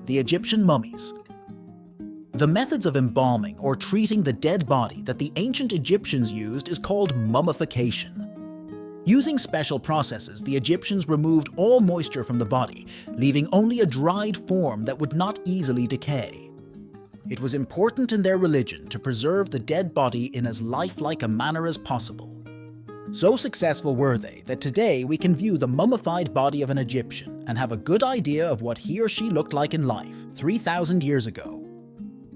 the Egyptian mummies. The methods of embalming or treating the dead body that the ancient Egyptians used is called mummification. Using special processes, the Egyptians removed all moisture from the body, leaving only a dried form that would not easily decay. It was important in their religion to preserve the dead body in as lifelike a manner as possible. So successful were they that today we can view the mummified body of an Egyptian and have a good idea of what he or she looked like in life 3,000 years ago.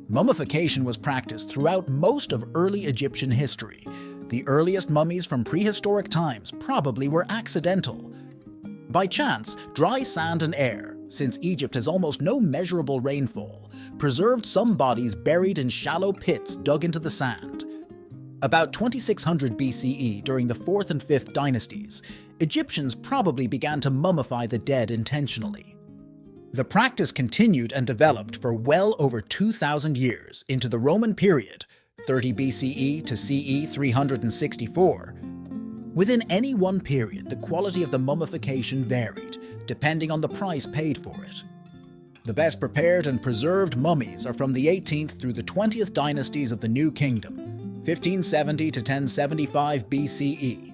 Mummification was practiced throughout most of early Egyptian history. The earliest mummies from prehistoric times probably were accidental. By chance, dry sand and air, since Egypt has almost no measurable rainfall, preserved some bodies buried in shallow pits dug into the sand. About 2600 BCE, during the 4th and 5th dynasties, Egyptians probably began to mummify the dead intentionally. The practice continued and developed for well over 2,000 years into the Roman period, 30 BCE to CE 364. Within any one period, the quality of the mummification varied, depending on the price paid for it. The best prepared and preserved mummies are from the 18th through the 20th dynasties of the New Kingdom, 1570 to 1075 BCE,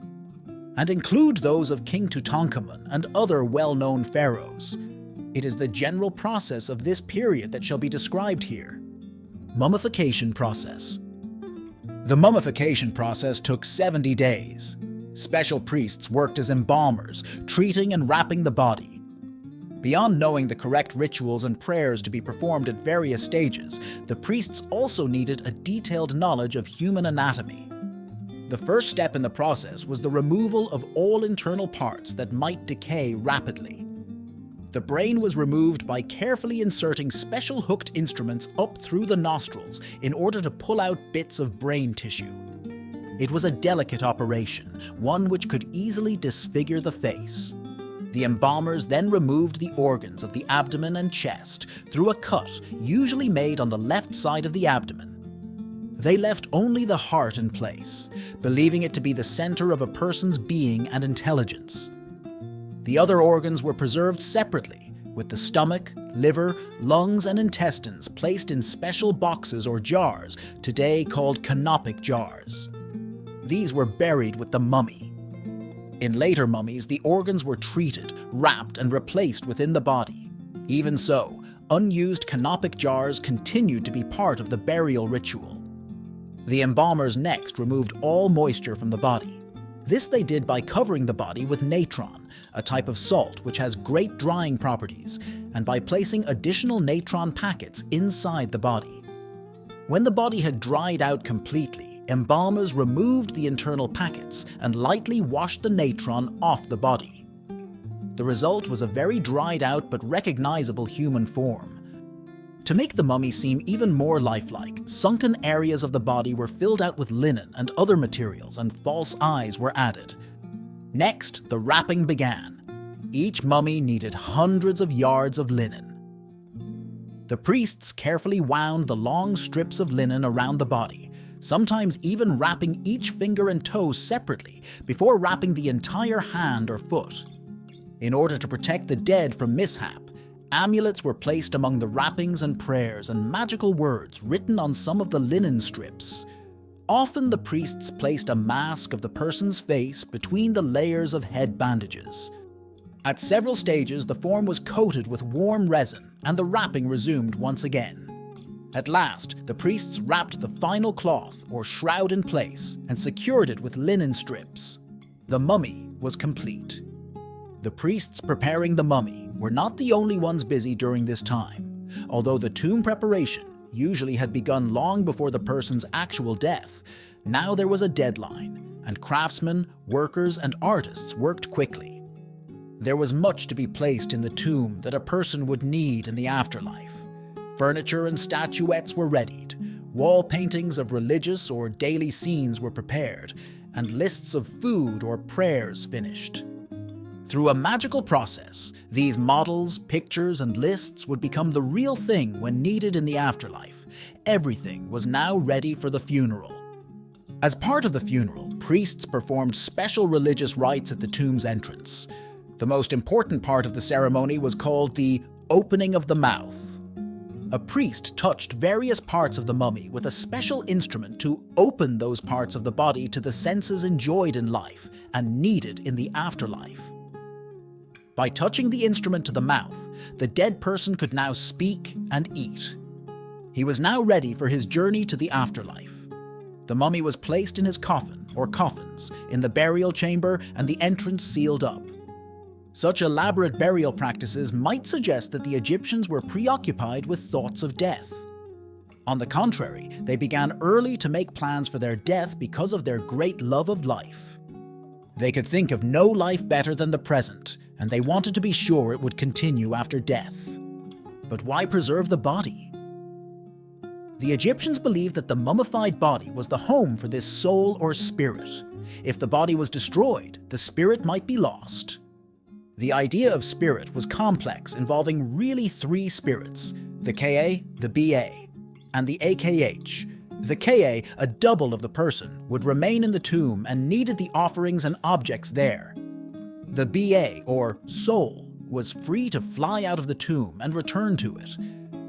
and include those of King Tutankhamun and other well-known pharaohs. It is the general process of this period that shall be described here. Mummification process. The mummification process took 70 days. Special priests worked as embalmers, treating and wrapping the body. Beyond knowing the correct rituals and prayers to be performed at various stages, the priests also needed a detailed knowledge of human anatomy. The first step in the process was the removal of all internal parts that might decay rapidly. The brain was removed by carefully inserting special hooked instruments up through the nostrils in order to pull out bits of brain tissue. It was a delicate operation, one which could easily disfigure the face. The embalmers then removed the organs of the abdomen and chest through a cut usually made on the left side of the abdomen. They left only the heart in place, believing it to be the center of a person's being and intelligence. The other organs were preserved separately, with the stomach, liver, lungs, and intestines placed in special boxes or jars, today called canopic jars. These were buried with the mummy. In later mummies, the organs were treated, wrapped, and replaced within the body. Even so, unused canopic jars continued to be part of the burial ritual. The embalmers next removed all moisture from the body. This they did by covering the body with natron, a type of salt which has great drying properties, and by placing additional natron packets inside the body. When the body had dried out completely, embalmers removed the internal packets and lightly washed the natron off the body. The result was a very dried out but recognizable human form. To make the mummy seem even more lifelike, sunken areas of the body were filled out with linen and other materials, and false eyes were added. Next, the wrapping began. Each mummy needed hundreds of yards of linen. The priests carefully wound the long strips of linen around the body, sometimes even wrapping each finger and toe separately before wrapping the entire hand or foot. In order to protect the dead from mishap, amulets were placed among the wrappings and prayers and magical words written on some of the linen strips. Often the priests placed a mask of the person's face between the layers of head bandages. At several stages, the form was coated with warm resin and the wrapping resumed once again. At last, the priests wrapped the final cloth or shroud in place and secured it with linen strips. The mummy was complete. The priests preparing the mummy were not the only ones busy during this time. Although the tomb preparation usually had begun long before the person's actual death, now there was a deadline, and craftsmen, workers, and artists worked quickly. There was much to be placed in the tomb that a person would need in the afterlife. Furniture and statuettes were readied, wall paintings of religious or daily scenes were prepared, and lists of food or prayers finished. Through a magical process, these models, pictures, and lists would become the real thing when needed in the afterlife. Everything was now ready for the funeral. As part of the funeral, priests performed special religious rites at the tomb's entrance. The most important part of the ceremony was called the opening of the mouth. A priest touched various parts of the mummy with a special instrument to open those parts of the body to the senses enjoyed in life and needed in the afterlife. By touching the instrument to the mouth, the dead person could now speak and eat. He was now ready for his journey to the afterlife. The mummy was placed in his coffin, or coffins, in the burial chamber and the entrance sealed up. Such elaborate burial practices might suggest that the Egyptians were preoccupied with thoughts of death. On the contrary, they began early to make plans for their death because of their great love of life. They could think of no life better than the present, and they wanted to be sure it would continue after death. But why preserve the body? The Egyptians believed that the mummified body was the home for this soul or spirit. If the body was destroyed, the spirit might be lost. The idea of spirit was complex, involving really three spirits: the Ka, the Ba, and the Akh. The Ka, a double of the person, would remain in the tomb and needed the offerings and objects there. The Ba, or soul, was free to fly out of the tomb and return to it.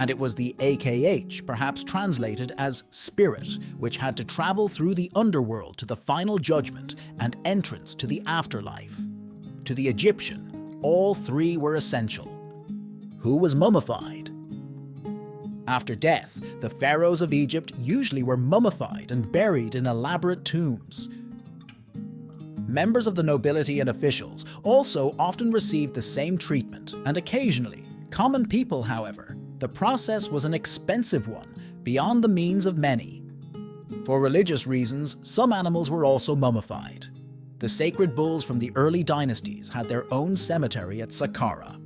And it was the Akh, perhaps translated as spirit, which had to travel through the underworld to the final judgment and entrance to the afterlife. To the Egyptian, all three were essential. Who was mummified? After death, the pharaohs of Egypt usually were mummified and buried in elaborate tombs. Members of the nobility and officials also often received the same treatment, and occasionally, common people, however, the process was an expensive one, beyond the means of many. For religious reasons, some animals were also mummified. The sacred bulls from the early dynasties had their own cemetery at Saqqara.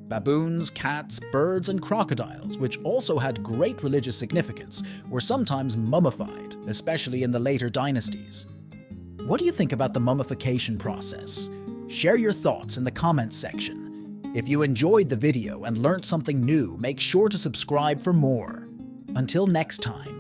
Baboons, cats, birds, and crocodiles, which also had great religious significance, were sometimes mummified, especially in the later dynasties. What do you think about the mummification process? Share your thoughts in the comments section. If you enjoyed the video and learned something new, make sure to subscribe for more. Until next time.